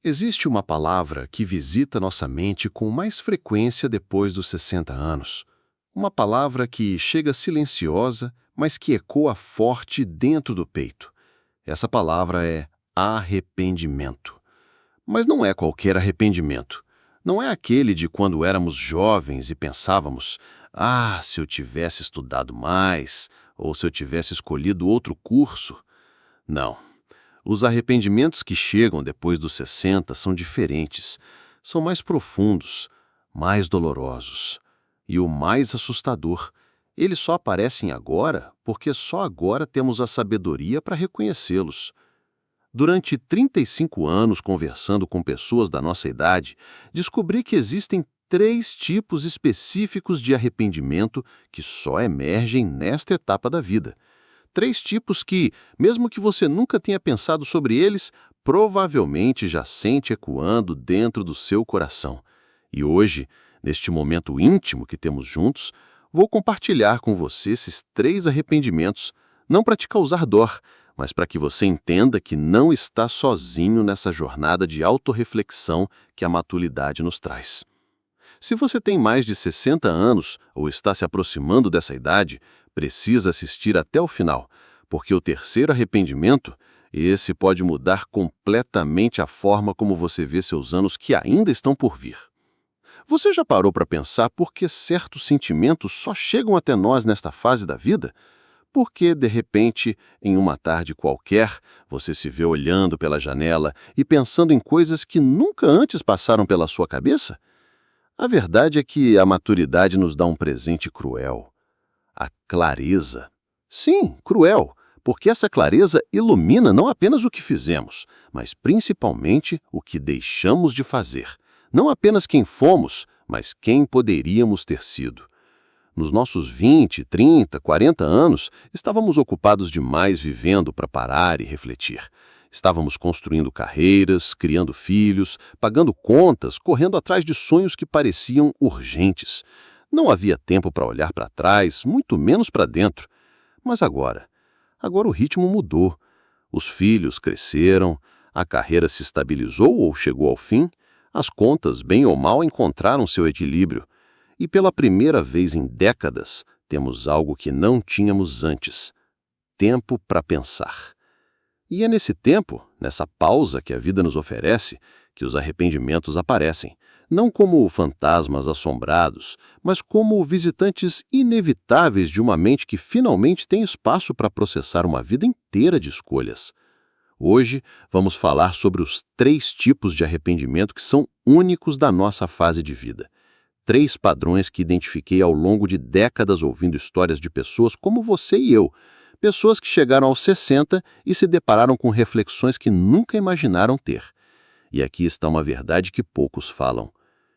Existe uma palavra que visita nossa mente com mais frequência depois dos 60 anos. Uma palavra que chega silenciosa, mas que ecoa forte dentro do peito. Essa palavra é arrependimento. Mas não é qualquer arrependimento. Não é aquele de quando éramos jovens e pensávamos: ah, se eu tivesse estudado mais, ou se eu tivesse escolhido outro curso. Não. Os arrependimentos que chegam depois dos 60 são diferentes, são mais profundos, mais dolorosos. E o mais assustador, eles só aparecem agora porque só agora temos a sabedoria para reconhecê-los. Durante 35 anos conversando com pessoas da nossa idade, descobri que existem 3 tipos específicos de arrependimento que só emergem nesta etapa da vida. 3 tipos que, mesmo que você nunca tenha pensado sobre eles, provavelmente já sente ecoando dentro do seu coração. E hoje, neste momento íntimo que temos juntos, vou compartilhar com você esses 3 arrependimentos, não para te causar dor, mas para que você entenda que não está sozinho nessa jornada de autorreflexão que a maturidade nos traz. Se você tem mais de 60 anos ou está se aproximando dessa idade, precisa assistir até o final, porque o terceiro arrependimento, esse pode mudar completamente a forma como você vê seus anos que ainda estão por vir. Você já parou para pensar por que certos sentimentos só chegam até nós nesta fase da vida? Porque, de repente, em uma tarde qualquer, você se vê olhando pela janela e pensando em coisas que nunca antes passaram pela sua cabeça? A verdade é que a maturidade nos dá um presente cruel. A clareza. Sim, cruel, porque essa clareza ilumina não apenas o que fizemos, mas principalmente o que deixamos de fazer. Não apenas quem fomos, mas quem poderíamos ter sido. Nos nossos 20, 30, 40 anos, estávamos ocupados demais vivendo para parar e refletir. Estávamos construindo carreiras, criando filhos, pagando contas, correndo atrás de sonhos que pareciam urgentes. Não havia tempo para olhar para trás, muito menos para dentro. Mas agora o ritmo mudou. Os filhos cresceram, a carreira se estabilizou ou chegou ao fim, as contas, bem ou mal, encontraram seu equilíbrio. E pela primeira vez em décadas, temos algo que não tínhamos antes: tempo para pensar. E é nesse tempo, nessa pausa que a vida nos oferece, que os arrependimentos aparecem, não como fantasmas assombrados, mas como visitantes inevitáveis de uma mente que finalmente tem espaço para processar uma vida inteira de escolhas. Hoje, vamos falar sobre os 3 tipos de arrependimento que são únicos da nossa fase de vida. 3 padrões que identifiquei ao longo de décadas ouvindo histórias de pessoas como você e eu, pessoas que chegaram aos 60 e se depararam com reflexões que nunca imaginaram ter. E aqui está uma verdade que poucos falam.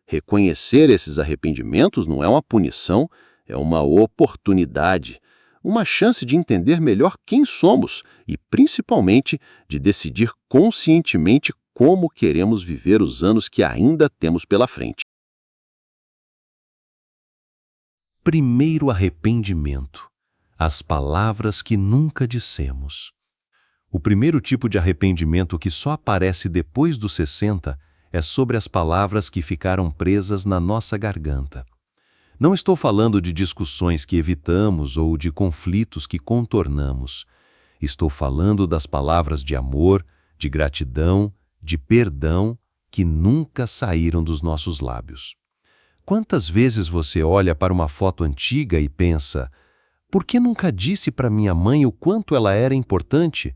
Reconhecer esses arrependimentos não é uma punição, é uma oportunidade, uma chance de entender melhor quem somos e, principalmente, de decidir conscientemente como queremos viver os anos que ainda temos pela frente. Primeiro arrependimento: as palavras que nunca dissemos. O primeiro tipo de arrependimento que só aparece depois dos 60 é sobre as palavras que ficaram presas na nossa garganta. Não estou falando de discussões que evitamos ou de conflitos que contornamos. Estou falando das palavras de amor, de gratidão, de perdão que nunca saíram dos nossos lábios. Quantas vezes você olha para uma foto antiga e pensa: por que nunca disse para minha mãe o quanto ela era importante?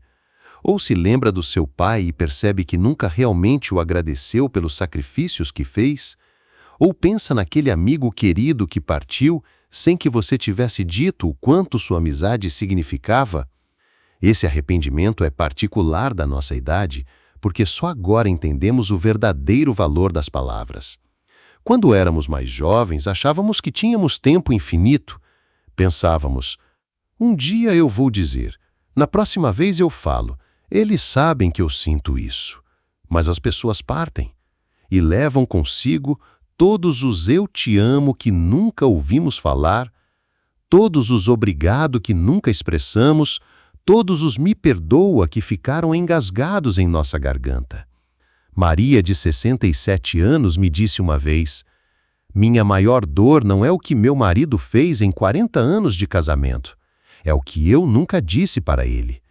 Ou se lembra do seu pai e percebe que nunca realmente o agradeceu pelos sacrifícios que fez? Ou pensa naquele amigo querido que partiu sem que você tivesse dito o quanto sua amizade significava? Esse arrependimento é particular da nossa idade, porque só agora entendemos o verdadeiro valor das palavras. Quando éramos mais jovens, achávamos que tínhamos tempo infinito. Pensávamos: um dia eu vou dizer, na próxima vez eu falo, eles sabem que eu sinto isso. Mas as pessoas partem e levam consigo todos os eu te amo que nunca ouvimos falar, todos os obrigado que nunca expressamos, todos os me perdoa que ficaram engasgados em nossa garganta. Maria, de 67 anos, me disse uma vez: "Minha maior dor não é o que meu marido fez em 40 anos de casamento. É o que eu nunca disse para ele.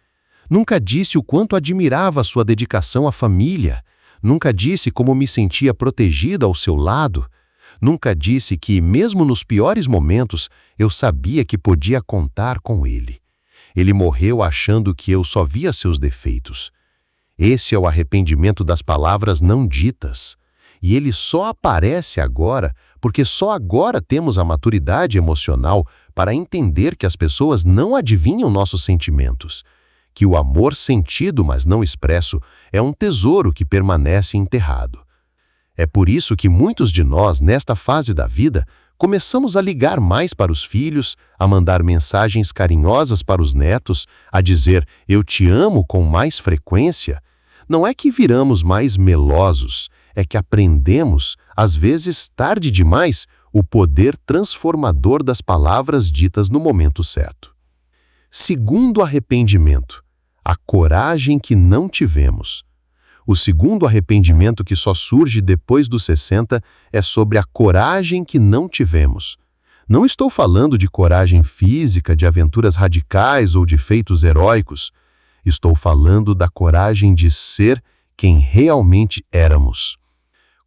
Nunca disse o quanto admirava sua dedicação à família. Nunca disse como me sentia protegida ao seu lado. Nunca disse que, mesmo nos piores momentos, eu sabia que podia contar com ele. Ele morreu achando que eu só via seus defeitos." Esse é o arrependimento das palavras não ditas. E ele só aparece agora porque só agora temos a maturidade emocional para entender que as pessoas não adivinham nossos sentimentos, que o amor sentido, mas não expresso, é um tesouro que permanece enterrado. É por isso que muitos de nós, nesta fase da vida, começamos a ligar mais para os filhos, a mandar mensagens carinhosas para os netos, a dizer "eu te amo" com mais frequência. Não é que viramos mais melosos, é que aprendemos, às vezes tarde demais, o poder transformador das palavras ditas no momento certo. Segundo arrependimento, a coragem que não tivemos. O segundo arrependimento, que só surge depois dos 60, é sobre a coragem que não tivemos. Não estou falando de coragem física, de aventuras radicais ou de feitos heróicos. Estou falando da coragem de ser quem realmente éramos.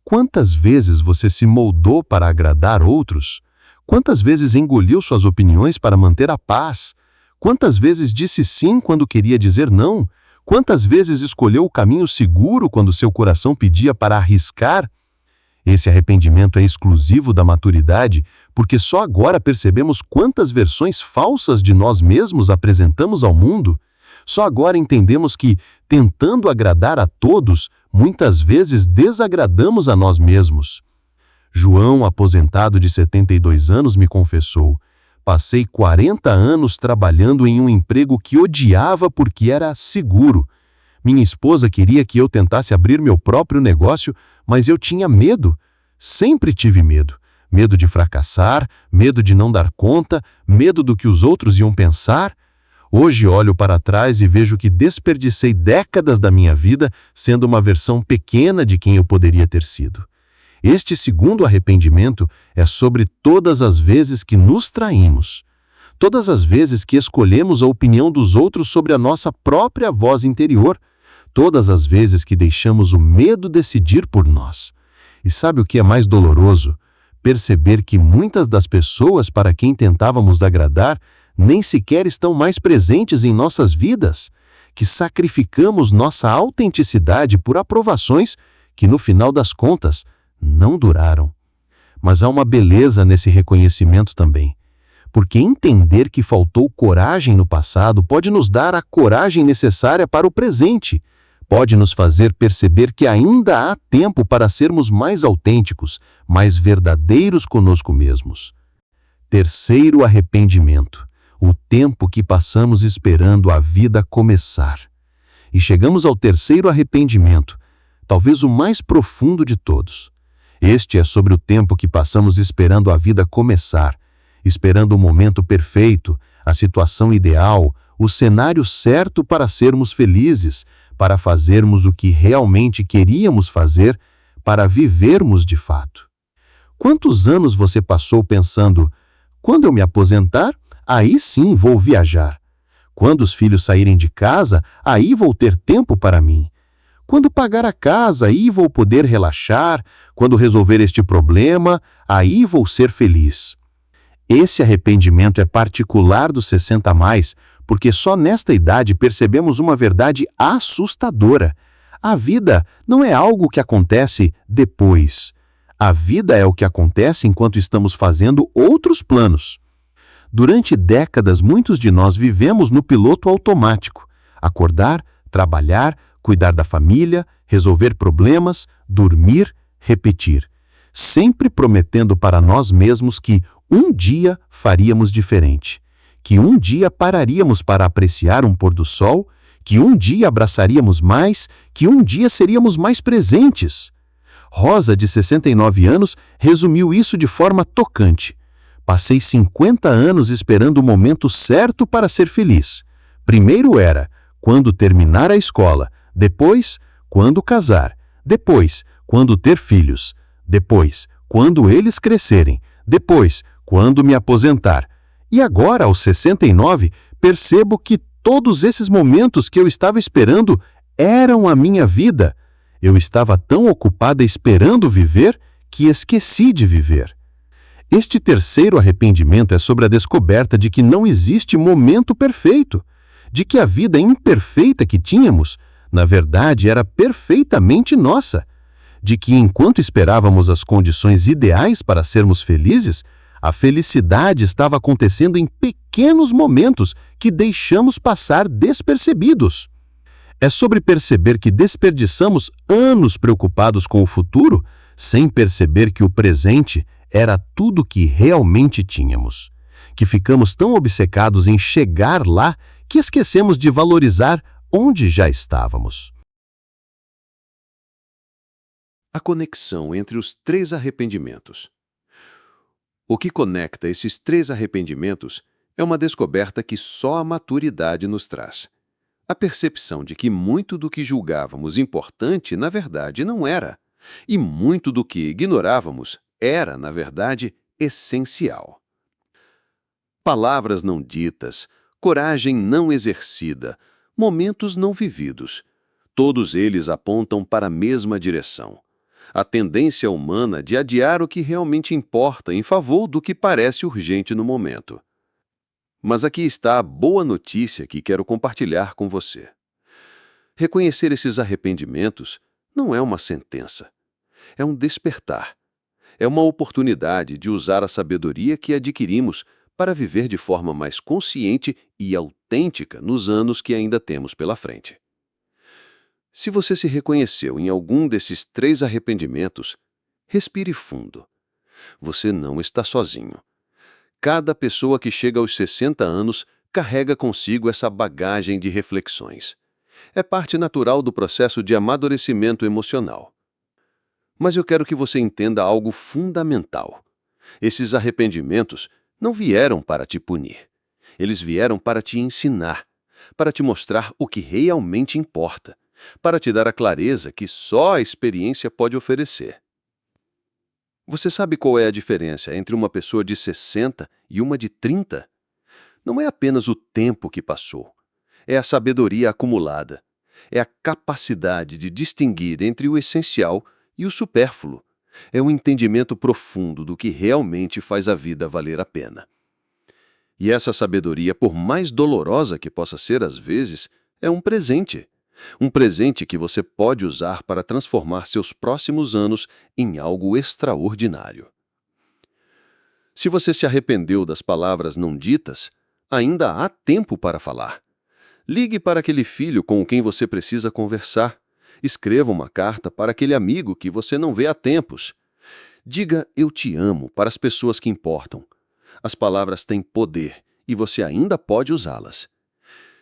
Quantas vezes você se moldou para agradar outros? Quantas vezes engoliu suas opiniões para manter a paz? Quantas vezes disse sim quando queria dizer não? Quantas vezes escolheu o caminho seguro quando seu coração pedia para arriscar? Esse arrependimento é exclusivo da maturidade, porque só agora percebemos quantas versões falsas de nós mesmos apresentamos ao mundo. Só agora entendemos que, tentando agradar a todos, muitas vezes desagradamos a nós mesmos. João, aposentado de 72 anos, me confessou: "Passei 40 anos trabalhando em um emprego que odiava porque era seguro. Minha esposa queria que eu tentasse abrir meu próprio negócio, mas eu tinha medo. Sempre tive medo. Medo de fracassar, medo de não dar conta, medo do que os outros iam pensar. Hoje olho para trás e vejo que desperdicei décadas da minha vida sendo uma versão pequena de quem eu poderia ter sido." Este segundo arrependimento é sobre todas as vezes que nos traímos, todas as vezes que escolhemos a opinião dos outros sobre a nossa própria voz interior, todas as vezes que deixamos o medo decidir por nós. E sabe o que é mais doloroso? Perceber que muitas das pessoas para quem tentávamos agradar nem sequer estão mais presentes em nossas vidas, que sacrificamos nossa autenticidade por aprovações que, no final das contas, não duraram. Mas há uma beleza nesse reconhecimento também, porque entender que faltou coragem no passado pode nos dar a coragem necessária para o presente, pode nos fazer perceber que ainda há tempo para sermos mais autênticos, mais verdadeiros conosco mesmos. Terceiro arrependimento: o tempo que passamos esperando a vida começar. E chegamos ao terceiro arrependimento, talvez o mais profundo de todos. Este é sobre o tempo que passamos esperando a vida começar, esperando o momento perfeito, a situação ideal, o cenário certo para sermos felizes, para fazermos o que realmente queríamos fazer, para vivermos de fato. Quantos anos você passou pensando: quando eu me aposentar, aí sim vou viajar. Quando os filhos saírem de casa, aí vou ter tempo para mim. Quando pagar a casa, aí vou poder relaxar. Quando resolver este problema, aí vou ser feliz. Esse arrependimento é particular dos 60 a mais, porque só nesta idade percebemos uma verdade assustadora. A vida não é algo que acontece depois. A vida é o que acontece enquanto estamos fazendo outros planos. Durante décadas, muitos de nós vivemos no piloto automático. Acordar, trabalhar, cuidar da família, resolver problemas, dormir, repetir. Sempre prometendo para nós mesmos que um dia faríamos diferente, que um dia pararíamos para apreciar um pôr do sol, que um dia abraçaríamos mais, que um dia seríamos mais presentes. Rosa, de 69 anos, resumiu isso de forma tocante. Passei 50 anos esperando o momento certo para ser feliz. Primeiro era quando terminar a escola, depois quando casar, Depois, quando ter filhos. Depois, quando eles crescerem. Depois, quando me aposentar. E agora, aos 69, percebo que todos esses momentos que eu estava esperando eram a minha vida. Eu estava tão ocupada esperando viver que esqueci de viver. Este terceiro arrependimento é sobre a descoberta de que não existe momento perfeito, de que a vida imperfeita que tínhamos, na verdade, era perfeitamente nossa, de que enquanto esperávamos as condições ideais para sermos felizes, a felicidade estava acontecendo em pequenos momentos que deixamos passar despercebidos. É sobre perceber que desperdiçamos anos preocupados com o futuro, sem perceber que o presente era tudo que realmente tínhamos. Que ficamos tão obcecados em chegar lá que esquecemos de valorizar onde já estávamos. A conexão entre os 3 arrependimentos. O que conecta esses 3 arrependimentos é uma descoberta que só a maturidade nos traz. A percepção de que muito do que julgávamos importante, na verdade, não era, e muito do que ignorávamos era, na verdade, essencial. Palavras não ditas, coragem não exercida, momentos não vividos, todos eles apontam para a mesma direção. A tendência humana de adiar o que realmente importa em favor do que parece urgente no momento. Mas aqui está a boa notícia que quero compartilhar com você. Reconhecer esses arrependimentos não é uma sentença. É um despertar. É uma oportunidade de usar a sabedoria que adquirimos para viver de forma mais consciente e autêntica nos anos que ainda temos pela frente. Se você se reconheceu em algum desses 3 arrependimentos, respire fundo. Você não está sozinho. Cada pessoa que chega aos 60 anos carrega consigo essa bagagem de reflexões. É parte natural do processo de amadurecimento emocional. Mas eu quero que você entenda algo fundamental. Esses arrependimentos não vieram para te punir. Eles vieram para te ensinar, para te mostrar o que realmente importa, para te dar a clareza que só a experiência pode oferecer. Você sabe qual é a diferença entre uma pessoa de 60 e uma de 30? Não é apenas o tempo que passou. É a sabedoria acumulada. É a capacidade de distinguir entre o essencial e o supérfluo. É um entendimento profundo do que realmente faz a vida valer a pena. E essa sabedoria, por mais dolorosa que possa ser às vezes, é um presente. Um presente que você pode usar para transformar seus próximos anos em algo extraordinário. Se você se arrependeu das palavras não ditas, ainda há tempo para falar. Ligue para aquele filho com quem você precisa conversar. Escreva uma carta para aquele amigo que você não vê há tempos. Diga "eu te amo" para as pessoas que importam. As palavras têm poder e você ainda pode usá-las.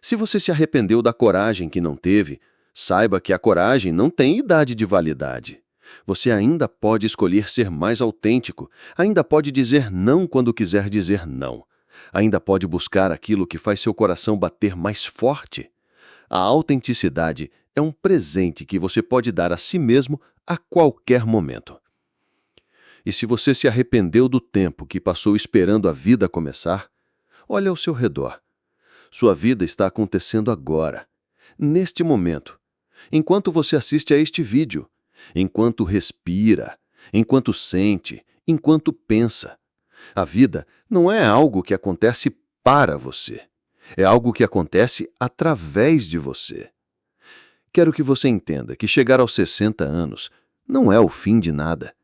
Se você se arrependeu da coragem que não teve, saiba que a coragem não tem idade de validade. Você ainda pode escolher ser mais autêntico, ainda pode dizer não quando quiser dizer não. Ainda pode buscar aquilo que faz seu coração bater mais forte. A autenticidade é um presente que você pode dar a si mesmo a qualquer momento. E se você se arrependeu do tempo que passou esperando a vida começar, olhe ao seu redor. Sua vida está acontecendo agora, neste momento, enquanto você assiste a este vídeo, enquanto respira, enquanto sente, enquanto pensa. A vida não é algo que acontece para você, é algo que acontece através de você. Quero que você entenda que chegar aos 60 anos não é o fim de nada,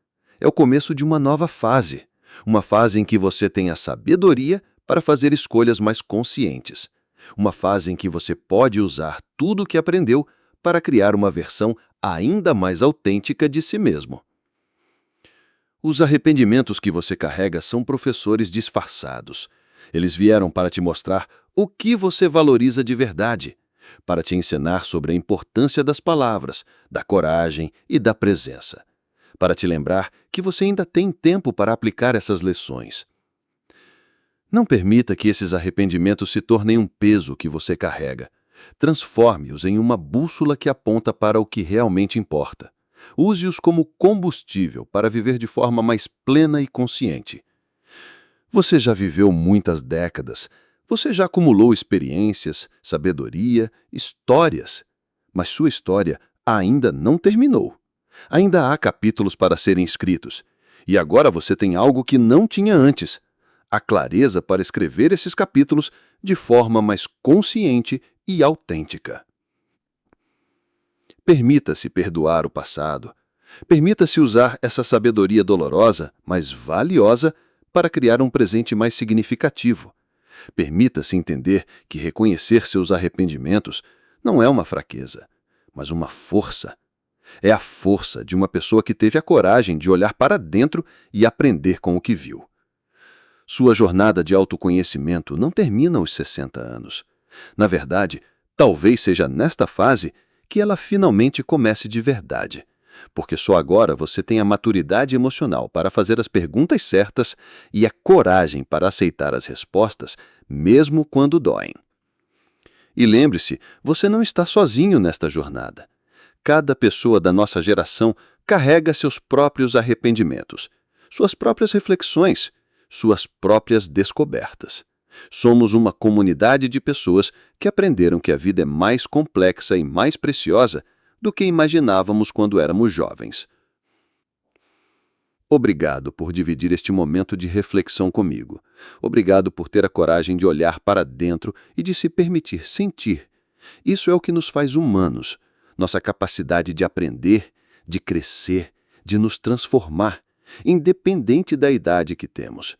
é o começo de uma nova fase, uma fase em que você tem a sabedoria para fazer escolhas mais conscientes. Uma fase em que você pode usar tudo o que aprendeu para criar uma versão ainda mais autêntica de si mesmo. Os arrependimentos que você carrega são professores disfarçados. Eles vieram para te mostrar o que você valoriza de verdade, para te ensinar sobre a importância das palavras, da coragem e da presença, para te lembrar que você ainda tem tempo para aplicar essas lições. Não permita que esses arrependimentos se tornem um peso que você carrega. Transforme-os em uma bússola que aponta para o que realmente importa. Use-os como combustível para viver de forma mais plena e consciente. Você já viveu muitas décadas. Você já acumulou experiências, sabedoria, histórias. Mas sua história ainda não terminou. Ainda há capítulos para serem escritos. E agora você tem algo que não tinha antes: a clareza para escrever esses capítulos de forma mais consciente e autêntica. Permita-se perdoar o passado. Permita-se usar essa sabedoria dolorosa, mas valiosa, para criar um presente mais significativo. Permita-se entender que reconhecer seus arrependimentos não é uma fraqueza, mas uma força. É a força de uma pessoa que teve a coragem de olhar para dentro e aprender com o que viu. Sua jornada de autoconhecimento não termina aos 60 anos. Na verdade, talvez seja nesta fase que ela finalmente comece de verdade. Porque só agora você tem a maturidade emocional para fazer as perguntas certas e a coragem para aceitar as respostas, mesmo quando doem. E lembre-se, você não está sozinho nesta jornada. Cada pessoa da nossa geração carrega seus próprios arrependimentos, suas próprias reflexões, suas próprias descobertas. Somos uma comunidade de pessoas que aprenderam que a vida é mais complexa e mais preciosa do que imaginávamos quando éramos jovens. Obrigado por dividir este momento de reflexão comigo. Obrigado por ter a coragem de olhar para dentro e de se permitir sentir. Isso é o que nos faz humanos. Nossa capacidade de aprender, de crescer, de nos transformar, independente da idade que temos.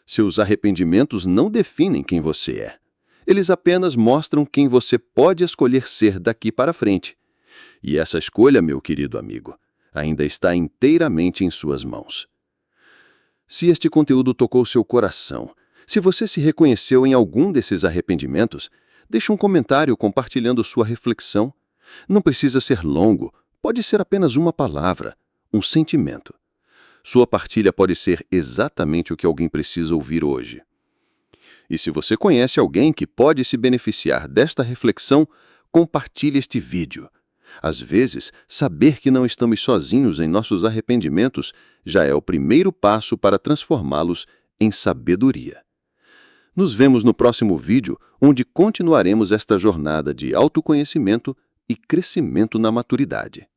Seus arrependimentos não definem quem você é. Eles apenas mostram quem você pode escolher ser daqui para frente. E essa escolha, meu querido amigo, ainda está inteiramente em suas mãos. Se este conteúdo tocou seu coração, se você se reconheceu em algum desses arrependimentos, deixe um comentário compartilhando sua reflexão. Não precisa ser longo, pode ser apenas uma palavra, um sentimento. Sua partilha pode ser exatamente o que alguém precisa ouvir hoje. E se você conhece alguém que pode se beneficiar desta reflexão, compartilhe este vídeo. Às vezes, saber que não estamos sozinhos em nossos arrependimentos já é o primeiro passo para transformá-los em sabedoria. Nos vemos no próximo vídeo, onde continuaremos esta jornada de autoconhecimento e crescimento na maturidade.